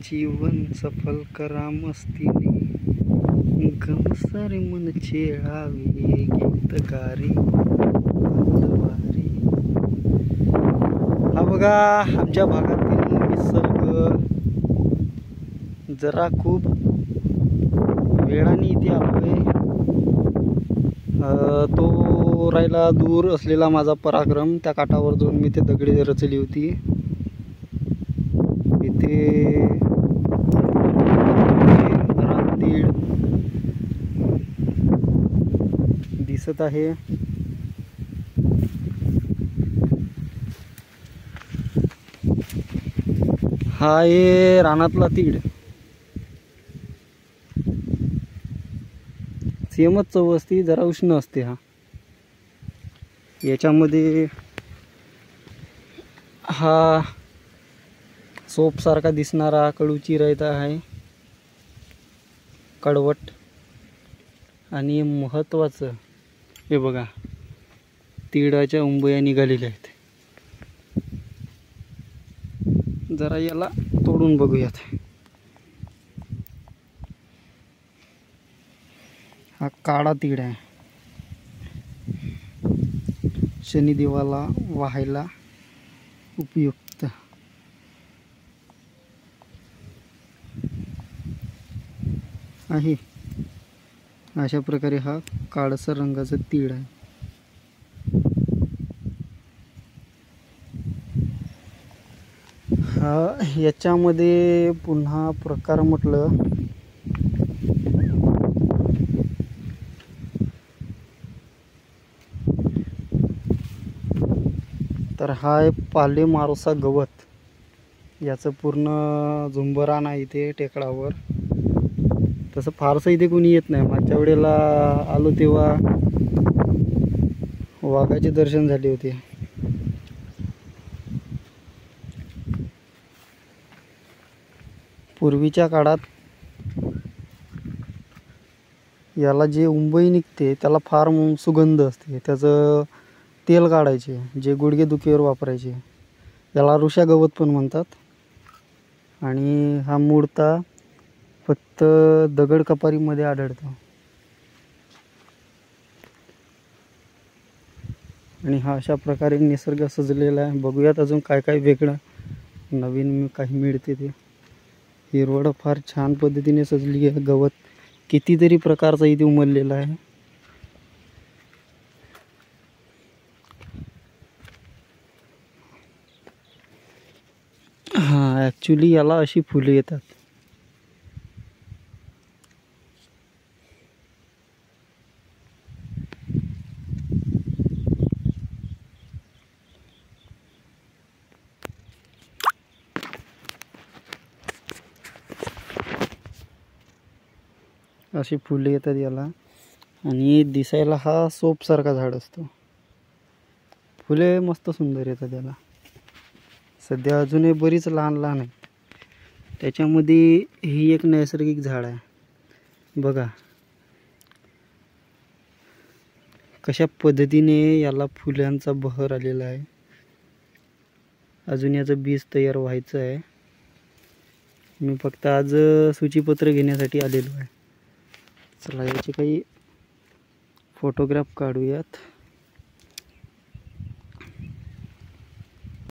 जीवन सफल करा मस्तीने, गम सारे मन छेळावे गीतकारी वारी. हा बघा आमच्या भागातील निसर्ग. जरा खूप वेळाने इथे आलोय. तो राहिला दूर असलेला माझा पराक्रम. त्या काठावर जाऊन मी ते दगडी रचली होती. इथे रानतीळ दिसत आहे. हा आहे रानातला तीळ. सेमच चव असते, जरा उष्ण असते. हा याच्यामध्ये हा सोप सारखा दिसणारा कडूची रायता आहे, कडवट. आणि महत्त्वाचं हे बघा, तिळाच्या उंबया निघालेल्या आहेत. जरा याला तोडून बघूयात. हा काळा तीळ आहे. शनिदेवाला वाहायला उपयुक्त आहे. अशा प्रकारे हा काळसर रंगाचा तीळ आहे. हा याच्यामध्ये पुन्हा प्रकार म्हटलं तर हा आहे पाले मारोसा गवत. याचं पूर्ण झुंबरान आहे इथे टेकडावर. तसं फारसं इथे कोणी येत नाही. मागच्या वेळेला आलो तेव्हा वाघाचे दर्शन झाले होते. पूर्वीच्या काळात याला जे उंबई निघते त्याला फार सुगंध असते. त्याचं तेल काढायचे, जे गुडघेदुखीवर वापरायचे. याला ऋषा गवत पण म्हणतात. आणि हा मूळता फक्त दगड कपारीमध्ये आढळतो. आणि हा अशा प्रकारे निसर्ग सजलेला आहे. बघूयात अजून काय काय वेगळं नवीन काही मिळते ते. हिरवळ फार छान पद्धतीने सजली आहे. गवत कितीतरी प्रकारचा इथे उमललेला आहे. हा ॲक्च्युली याला अशी फुले येतात. अशी फुले येतात याला. आणि दिसायला हा सोपसारखा झाड असतो. फुले मस्त सुंदर येतात याला. सध्या अजूनही बरीच लहान लहान आहेत. त्याच्यामध्ये ही एक नैसर्गिक झाड आहे. बघा कशा पद्धतीने याला फुलांचा बहर आलेला आहे. अजून याचं बीज तयार व्हायचं आहे. मी फक्त आज सूचीपत्र घेण्यासाठी आलेलो आहे. चला याचे काही फोटोग्राफ काढूयात.